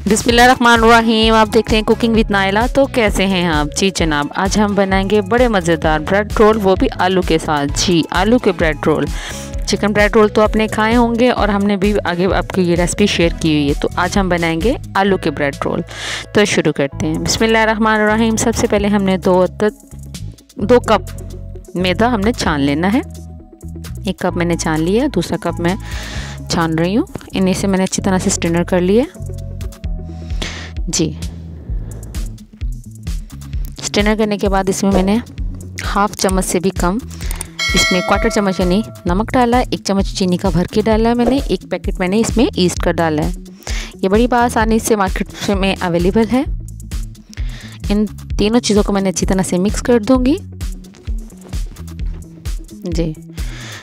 बिस्मिल्लाहिर्रहमानिर्रहीम। आप देख रहे हैं कुकिंग विद नायला। तो कैसे हैं आप? जी जनाब, आज हम बनाएंगे बड़े मज़ेदार ब्रेड रोल, वो भी आलू के साथ। जी, आलू के bread roll. Chicken bread roll तो आपने खाए होंगे और हमने भी आगे आपको ये रेसिपी शेयर की हुई है। तो आज हम बनाएंगे आलू के ब्रेड रोल। तो शुरू करते हैं। बिस्मिल्लाहिर्रहमानिर्रहीम। सबसे पहले हमने दो कप मैदा हमने छान लेना है। एक कप मैंने छान लिया, दूसरा कप मैं छान रही हूँ। इन्हीं से मैंने अच्छी तरह से स्ट्रेनर कर लिया। जी, स्ट्रेनर करने के बाद इसमें मैंने हाफ चम्मच से भी कम, इसमें क्वार्टर चम्मच यानी नमक डाला है। 1 चम्मच चीनी का भर के डाला है मैंने। 1 पैकेट मैंने इसमें ईस्ट का डाला है। ये बड़ी आसानी से मार्केट में अवेलेबल है। इन तीनों चीज़ों को मैंने अच्छी तरह से मिक्स कर दूंगी। जी,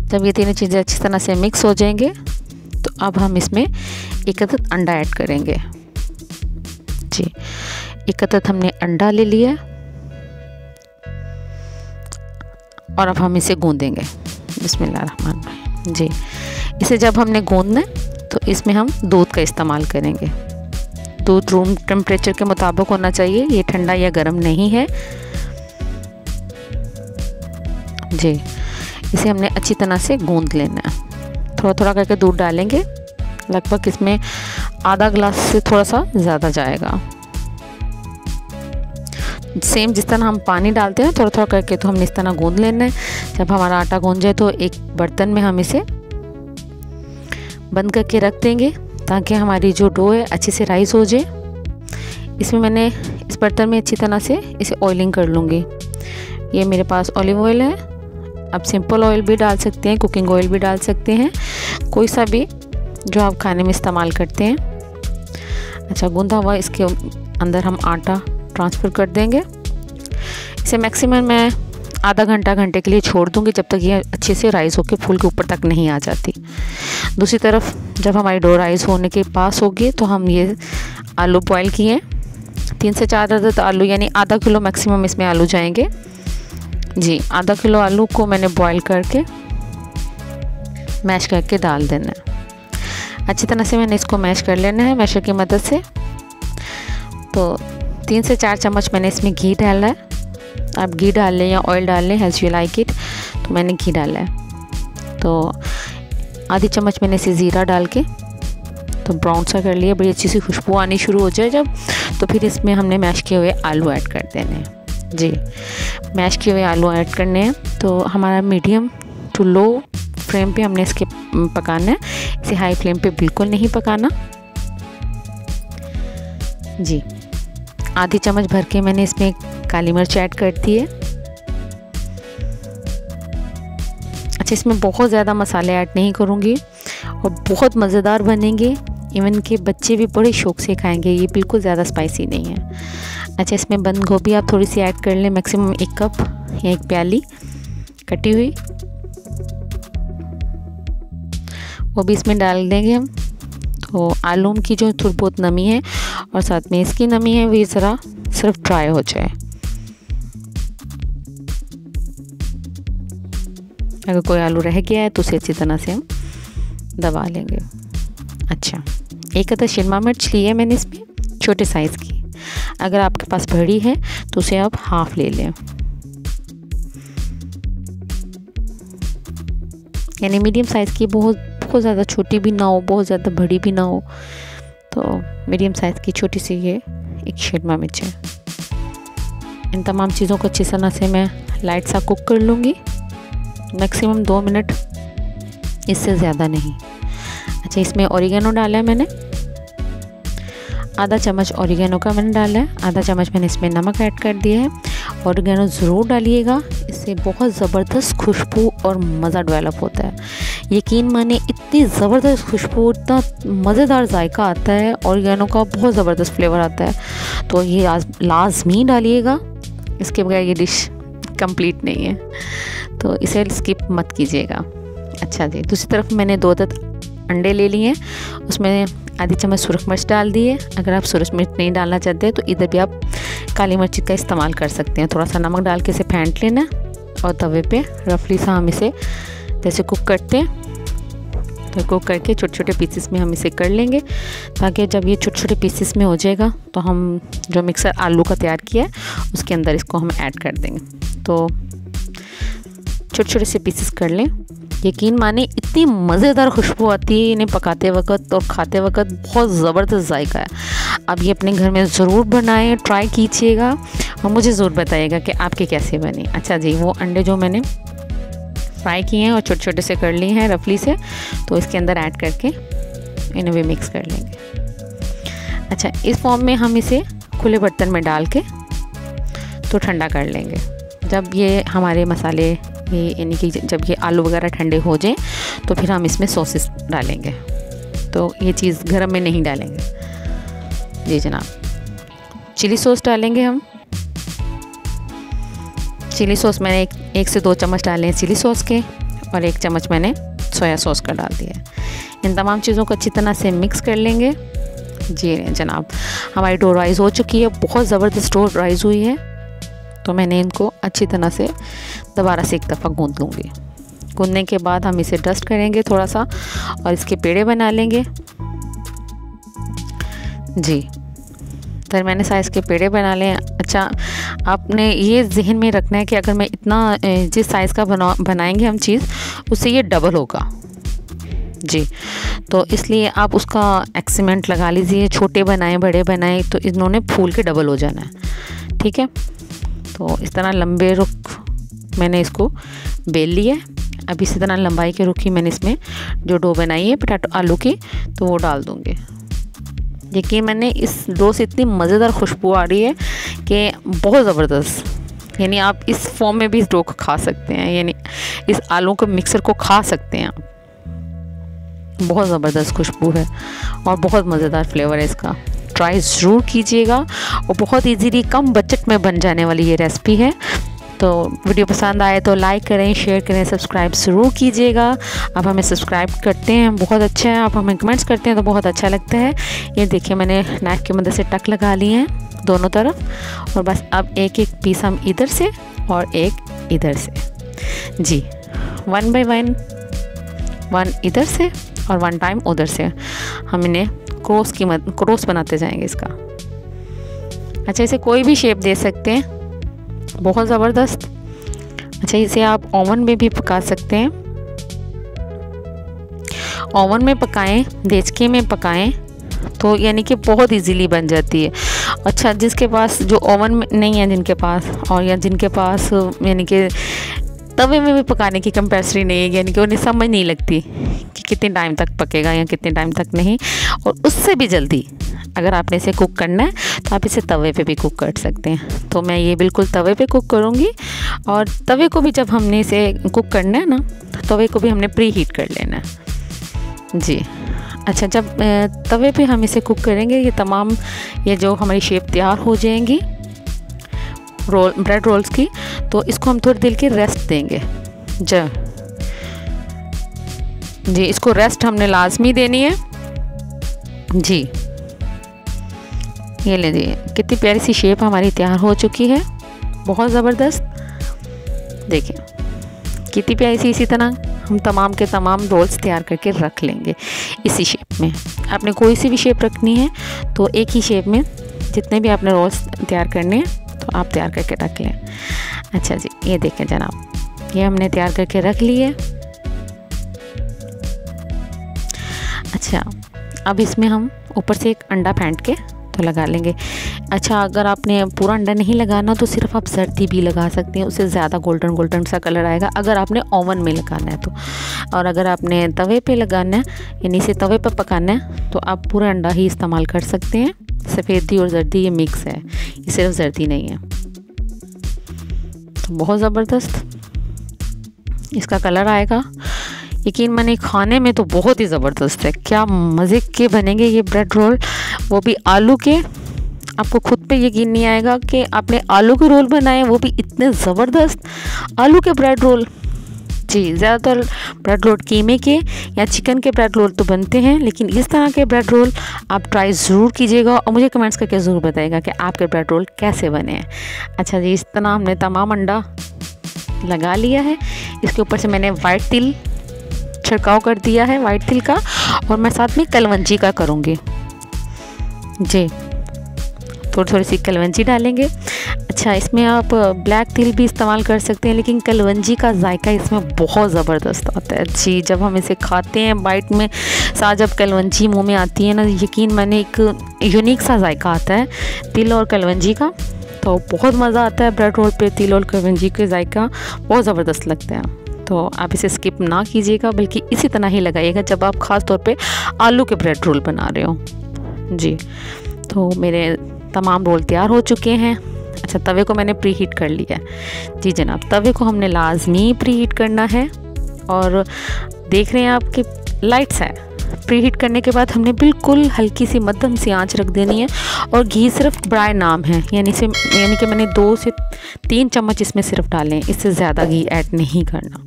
जब ये तीनों चीज़ें अच्छी तरह से मिक्स हो जाएंगे तो अब हम इसमें एक अदद अंडा ऐड करेंगे। जी, एक अदद हमने अंडा ले लिया और अब हम इसे गूंदेंगे। बिस्मिल्लाहिर्रहमानिर्रहीम। जी, इसे जब हमने गूंदना है तो इसमें हम दूध का इस्तेमाल करेंगे। दूध रूम टेम्परेचर के मुताबिक होना चाहिए, ये ठंडा या गर्म नहीं है। जी, इसे हमने अच्छी तरह से गूंद लेना है। थोड़ा थोड़ा करके दूध डालेंगे, लगभग इसमें आधा गिलास से थोड़ा सा ज़्यादा जाएगा। सेम जिस तरह हम पानी डालते हैं थोड़ा थोड़ा करके, तो हमने इस तरह गूंद लेना है। जब हमारा आटा गूंद जाए तो एक बर्तन में हम इसे बंद करके रख देंगे ताकि हमारी जो डो है अच्छे से राइस हो जाए। इसमें मैंने इस बर्तन में अच्छी तरह से इसे ऑयलिंग कर लूँगी। ये मेरे पास ऑलिव ऑयल है। आप सिंपल ऑयल भी डाल सकते हैं, कुकिंग ऑयल भी डाल सकते हैं, कोई सा भी जो आप खाने में इस्तेमाल करते हैं। अच्छा, गूंदा हुआ इसके अंदर हम आटा ट्रांसफ़र कर देंगे। इसे मैक्सिमम मैं आधा घंटे के लिए छोड़ दूंगी, जब तक ये अच्छे से राइस होकर फूल के ऊपर तक नहीं आ जाती। दूसरी तरफ जब हमारी डो राइस होने के पास होगी तो हम ये आलू बॉयल किए 3 से 4 अदद आलू, यानी आधा किलो मैक्सिमम इसमें आलू जाएंगे। जी, आधा किलो आलू को मैंने बॉयल करके मैश करके डाल देना है। अच्छी तरह से मैंने इसको मैश कर लेना है मैशर की मदद से। तो 3 से 4 चम्मच मैंने इसमें घी डाला है। आप घी डाल लें या ऑयल डाल लें, एज़ यू लाइक इट। तो मैंने घी डाला है। तो आधी चम्मच मैंने इसे ज़ीरा डाल के तो ब्राउन सा कर लिया। बड़ी अच्छी सी खुशबू आनी शुरू हो जाए जब, तो फिर इसमें हमने मैश किए हुए आलू ऐड कर देने हैं। जी, मैश किए हुए आलू ऐड करने हैं। तो हमारा मीडियम टू लो फ्लेम पे हमने इसके पकाना है। इसे हाई फ्लेम पे बिल्कुल नहीं पकाना। जी, आधी चम्मच भर के मैंने इसमें काली मिर्च ऐड कर दी है। अच्छा, इसमें बहुत ज़्यादा मसाले ऐड नहीं करूँगी और बहुत मज़ेदार बनेंगे। इवन के बच्चे भी बड़े शौक से खाएंगे। ये बिल्कुल ज़्यादा स्पाइसी नहीं है। अच्छा, इसमें बंद गोभी आप थोड़ी सी ऐड कर लें, मैक्सिमम 1 कप या 1 प्याली कटी हुई, वो भी इसमें डाल देंगे हम। तो आलू की जो थोड़ी बहुत नमी है और साथ में इसकी नमी है, वो ज़रा सिर्फ ड्राई हो जाए। अगर कोई आलू रह गया है तो उसे अच्छी तरह से हम दबा लेंगे। अच्छा, 1 अदद शिमला मिर्च ली है मैंने इसमें, छोटे साइज़ की। अगर आपके पास बड़ी है तो उसे आप हाफ ले लें, यानी मीडियम साइज़ की। बहुत ज़्यादा छोटी भी ना हो, बहुत ज़्यादा बड़ी भी ना हो। तो मीडियम साइज़ की छोटी सी ये एक शिमला मिर्च है। इन तमाम चीज़ों को अच्छी तरह से मैं लाइट सा कुक कर लूँगी, मैक्सिमम 2 मिनट, इससे ज़्यादा नहीं। अच्छा, इसमें ओरिगेनो डाला है मैंने, आधा चम्मच ओरिगेनो का मैंने डाला है। आधा चम्मच मैंने इसमें नमक ऐड कर दिया है। ओरिगेनो ज़रूर डालिएगा, इससे बहुत ज़बरदस्त खुशबू और मज़ा डेवलप होता है। यकीन माने, इतनी ज़बरदस्त खुशबू, इतना मज़ेदार जायका आता है ओरिगेनो का, बहुत ज़बरदस्त फ्लेवर आता है। तो ये लाजमी डालिएगा, इसके बगैर ये डिश कंप्लीट नहीं है। तो इसे स्किप मत कीजिएगा। अच्छा जी, दूसरी तरफ मैंने 2 अदद अंडे ले लिए हैं, उसमें आधी चम्मच सुरख मिर्च डाल दी है। अगर आप सुरख मिर्च नहीं डालना चाहते तो इधर भी आप काली मिर्च का इस्तेमाल कर सकते हैं। थोड़ा सा नमक डाल के इसे फेंट लेना और तवे पे रफली सा हम इसे जैसे कुक करते हैं तो कुक करके छोटे छोटे पीसेस में हम इसे कर लेंगे, ताकि जब ये छोटे छोटे पीसेस में हो जाएगा तो हम जो मिक्सर आलू का तैयार किया है उसके अंदर इसको हम ऐड कर देंगे। तो छोटे छोटे से पीसेस कर लें। यकीन माने इतनी मज़ेदार खुशबू आती है इन्हें पकाते वक्त और खाते वक्त, बहुत ज़बरदस्त जायका है। आप ये अपने घर में ज़रूर बनाएं, ट्राई कीजिएगा और मुझे ज़रूर बताइएगा कि आपके कैसे बने। अच्छा जी, वो अंडे जो मैंने फ्राई किए हैं और छोटे छोटे से कर लिए हैं रफली से, तो इसके अंदर ऐड करके इन्हें भी मिक्स कर लेंगे। अच्छा, इस फॉर्म में हम इसे खुले बर्तन में डाल के तो ठंडा कर लेंगे। जब ये हमारे मसाले यानी कि जब ये आलू वगैरह ठंडे हो जाएं तो फिर हम इसमें सॉसेस डालेंगे। तो ये चीज़ गरम में नहीं डालेंगे जी जनाब। चिली सॉस डालेंगे हम। चिली सॉस मैंने एक से 2 चम्मच डाले हैं चिली सॉस के, और 1 चम्मच मैंने सोया सॉस का डाल दिया है। इन तमाम चीज़ों को अच्छी तरह से मिक्स कर लेंगे जी जनाब। हमारी डो राइस हो चुकी है, बहुत ज़बरदस्त डो राइस हुई है। तो मैंने इनको अच्छी तरह से दोबारा से एक दफ़ा गूंद लूँगी। गूंदने के बाद हम इसे डस्ट करेंगे थोड़ा सा और इसके पेड़े बना लेंगे जी। दरमियाने साइज़ के पेड़े बना लें। अच्छा, आपने ये जहन में रखना है कि अगर मैं इतना जिस साइज़ का बनाएंगे हम चीज़, उससे ये डबल होगा जी। तो इसलिए आप उसका एक्सीमेंट लगा लीजिए, छोटे बनाएं बड़े बनाएं तो इन्होंने फूल के डबल हो जाना है, ठीक है। तो इस तरह लंबे रुख मैंने इसको बेल लिया। अब इसी तरह लंबाई के रुख ही मैंने इसमें जो डो बनाई है पोटैटो आलू की, तो वो डाल दूँगी। यकीन मैंने इस डो से इतनी मज़ेदार खुशबू आ रही है कि बहुत ज़बरदस्त। यानी आप इस फॉर्म में भी इस डो को खा सकते हैं, यानी इस आलू के मिक्सर को खा सकते हैं आप। बहुत ज़बरदस्त खुशबू है और बहुत मज़ेदार फ्लेवर है इसका। ट्राई ज़रूर कीजिएगा और बहुत इजीली कम बजट में बन जाने वाली ये रेसिपी है। तो वीडियो पसंद आए तो लाइक करें, शेयर करें, सब्सक्राइब ज़रूर कीजिएगा। आप हमें सब्सक्राइब करते हैं बहुत अच्छा है, आप हमें कमेंट्स करते हैं तो बहुत अच्छा लगता है। ये देखिए मैंने नाइफ़ की मदद से टक लगा लिए हैं दोनों तरफ, और बस अब एक एक पीस हम इधर से और एक इधर से जी, 1 बाय 1, 1 इधर से और 1 टाइम उधर से हम इन्हें क्रॉस बनाते जाएंगे इसका। अच्छा, इसे कोई भी शेप दे सकते हैं, बहुत ज़बरदस्त। अच्छा, इसे आप ओवन में भी पका सकते हैं। ओवन में पकाएं, देचके में पकाएं तो यानी कि बहुत इजीली बन जाती है। अच्छा, जिसके पास जो ओवन में नहीं है जिनके पास, और या जिनके पास यानी कि तवे में भी पकाने की कंपैसिटी नहीं है, यानी कि उन्हें समझ नहीं लगती कि कितने टाइम तक पकेगा या कितने टाइम तक नहीं, और उससे भी जल्दी अगर आपने इसे कुक करना है तो आप इसे तवे पे भी कुक कर सकते हैं। तो मैं ये बिल्कुल तवे पे कुक करूँगी, और तवे को भी जब हमने इसे कुक करना है ना, तवे को भी हमने प्री हीट कर लेना है जी। अच्छा, जब तवे पे हम इसे कुक करेंगे ये जो हमारी शेप तैयार हो जाएंगी ब्रेड रोल्स की, तो इसको हम थोड़ी देर के रेस्ट देंगे जी। इसको रेस्ट हमने लाजमी देनी है जी। ये ले दिए, कितनी प्यारी सी शेप हमारी तैयार हो चुकी है, बहुत ज़बरदस्त। देखिए कितनी प्यारी सी। इसी तरह हम तमाम के तमाम रोल्स तैयार करके रख लेंगे इसी शेप में। आपने कोई सी भी शेप रखनी है तो एक ही शेप में जितने भी आपने रोल्स तैयार करने हैं तो आप तैयार करके रख लें। अच्छा जी, ये देखें जनाब, ये हमने तैयार करके रख लिए। अच्छा, अब इसमें हम ऊपर से एक अंडा फेंट के तो लगा लेंगे। अच्छा, अगर आपने पूरा अंडा नहीं लगाना तो सिर्फ आप जर्दी भी लगा सकते हैं, उससे ज़्यादा गोल्डन गोल्डन सा कलर आएगा अगर आपने ओवन में लगाना है तो। और अगर आपने तवे पे लगाना है, यानी इसे तवे पे पकाना है, तो आप पूरा अंडा ही इस्तेमाल कर सकते हैं। सफ़ेदी और जर्दी ये मिक्स है, ये सिर्फ जर्दी नहीं है। तो बहुत ज़बरदस्त इसका कलर आएगा। यकीन माने खाने में तो बहुत ही ज़बरदस्त है। क्या मज़े के बनेंगे ये ब्रेड रोल, वो भी आलू के। आपको खुद पे यकीन नहीं आएगा कि आपने आलू के रोल बनाए, वो भी इतने ज़बरदस्त आलू के ब्रेड रोल जी। ज़्यादातर ब्रेड रोल कीमे के या चिकन के ब्रेड रोल तो बनते हैं, लेकिन इस तरह के ब्रेड रोल आप ट्राई ज़रूर कीजिएगा और मुझे कमेंट्स करके ज़रूर बताइएगा कि आपके ब्रेड रोल कैसे बने हैं। अच्छा जी, इस तरह हमने तमाम अंडा लगा लिया है। इसके ऊपर से मैंने वाइट तिल छिड़काव कर दिया है वाइट तिल का, और मैं साथ में कलवंजी का करूँगी जी। थोड़ी थोड़ी सी कलवंजी डालेंगे। अच्छा, इसमें आप ब्लैक तिल भी इस्तेमाल कर सकते हैं, लेकिन कलवंजी का जायका इसमें बहुत ज़बरदस्त आता है जी। जब हम इसे खाते हैं बाइट में साथ जब कलवंजी मुंह में आती है ना, यकीन माने एक यूनिक सा जायका आता है तिल और कलवंजी का, तो बहुत मज़ा आता है ब्रेड रोल पे तिल और कलवंजी के जायका बहुत ज़बरदस्त लगता है। तो आप इसे स्किप ना कीजिएगा, बल्कि इसी तरह ही लगाइएगा जब आप ख़ास तौर पे आलू के ब्रेड रोल बना रहे हो जी। तो मेरे तमाम रोल तैयार हो चुके हैं। अच्छा, तवे को मैंने प्री हीट कर लिया है जी जनाब। तवे को हमने लाजमी प्री हीट करना है, और देख रहे हैं आपके लाइट्स है। प्री हीट करने के बाद हमने बिल्कुल हल्की सी मध्यम सी आंच रख देनी है, और घी सिर्फ ब्राय नाम है, यानी कि मैंने 2 से 3 चम्मच इसमें सिर्फ डालें, इससे ज़्यादा घी ऐड नहीं करना।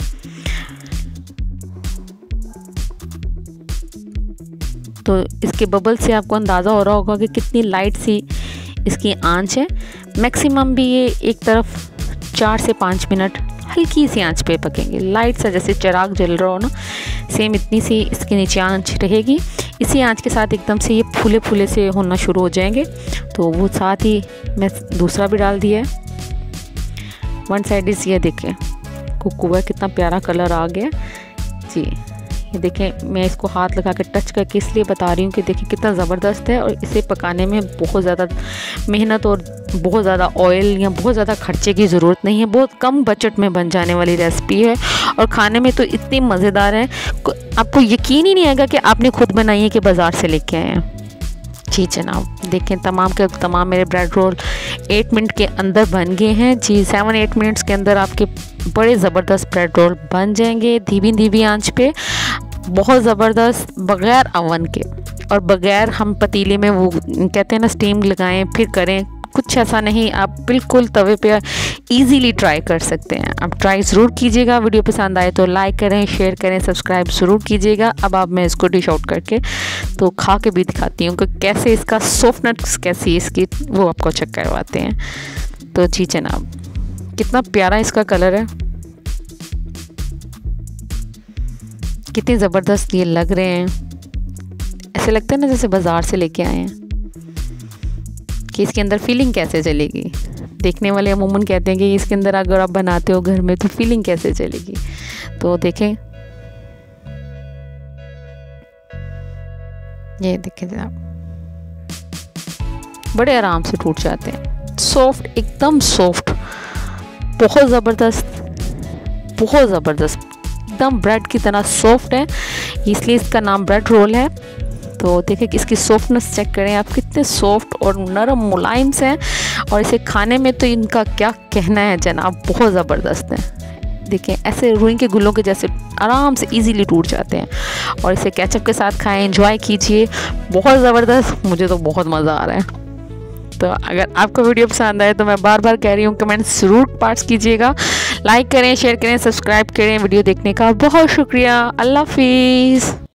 तो इसके बबल से आपको अंदाज़ा हो रहा होगा कि कितनी लाइट सी इसकी आंच है। मैक्सिमम भी ये एक तरफ 4 से 5 मिनट हल्की सी आंच पे पकेंगे, लाइट सा जैसे चिराग जल रहा हो ना, सेम इतनी सी इसके नीचे आंच रहेगी। इसी आंच के साथ एकदम से ये फूले फूले से होना शुरू हो जाएंगे। तो वो साथ ही मैं दूसरा भी डाल दिया है। 1 साइड इस ये देखें कुक हुआ, कितना प्यारा कलर आ गया जी। ये देखें, मैं इसको हाथ लगा के टच करके इसलिए बता रही हूँ कि देखिए कितना ज़बरदस्त है, और इसे पकाने में बहुत ज़्यादा मेहनत और बहुत ज़्यादा ऑयल या बहुत ज़्यादा खर्चे की ज़रूरत नहीं है। बहुत कम बजट में बन जाने वाली रेसिपी है, और खाने में तो इतनी मज़ेदार है आपको यकीन ही नहीं आएगा कि आपने खुद बनाई है कि बाज़ार से लेके आए हैं जी जनाब। देखें तमाम के तमाम मेरे ब्रेड रोल 8 मिनट के अंदर बन गए हैं जी। 7-8 मिनट्स के अंदर आपके बड़े ज़बरदस्त ब्रेड रोल बन जाएंगे धीमी आंच पे, बहुत ज़बरदस्त, बग़ैर अवन के और बग़ैर हम पतीले में वो कहते हैं ना स्टीम लगाएं फिर करें, कुछ ऐसा नहीं। आप बिल्कुल तवे पे इजीली ट्राई कर सकते हैं। आप ट्राई ज़रूर कीजिएगा। वीडियो पसंद आए तो लाइक करें, शेयर करें, सब्सक्राइब ज़रूर कीजिएगा। अब मैं इसको डिश आउट करके तो खा के भी दिखाती हूँ कि कैसे इसका सॉफ्टनेस कैसी इसकी वो आपको चेक करवाते हैं। तो जी जनाब, कितना प्यारा इसका कलर है, कितने ज़बरदस्त ये लग रहे हैं। ऐसे लगता है ना जैसे बाज़ार से लेके आए हैं। कि इसके अंदर फीलिंग कैसे चलेगी, देखने वाले अमूमन कहते हैं कि इसके अंदर अगर आप बनाते हो घर में तो फीलिंग कैसे चलेगी। तो देखें, ये देखें जनाब, बड़े आराम से टूट जाते हैं, सॉफ्ट, एकदम सॉफ्ट, बहुत ज़बरदस्त, बहुत ज़बरदस्त, एकदम ब्रेड की तरह सॉफ्ट है, इसलिए इसका नाम ब्रेड रोल है। तो देखें कि इसकी सॉफ्टनेस चेक करें आप, कितने सॉफ्ट और नरम मुलायम से हैं, और इसे खाने में तो इनका क्या कहना है जनाब, बहुत ज़बरदस्त है। देखें ऐसे रुई के गुल्लों के जैसे आराम से इजीली टूट जाते हैं, और इसे केचप के साथ खाएं, एंजॉय कीजिए, बहुत ज़बरदस्त, मुझे तो बहुत मज़ा आ रहा है। तो अगर आपको वीडियो पसंद आए तो मैं बार बार कह रही हूँ कमेंट ज़रूर पास कीजिएगा, लाइक करें, शेयर करें, सब्सक्राइब करें। वीडियो देखने का बहुत शुक्रिया। अल्लाह हाफिज़।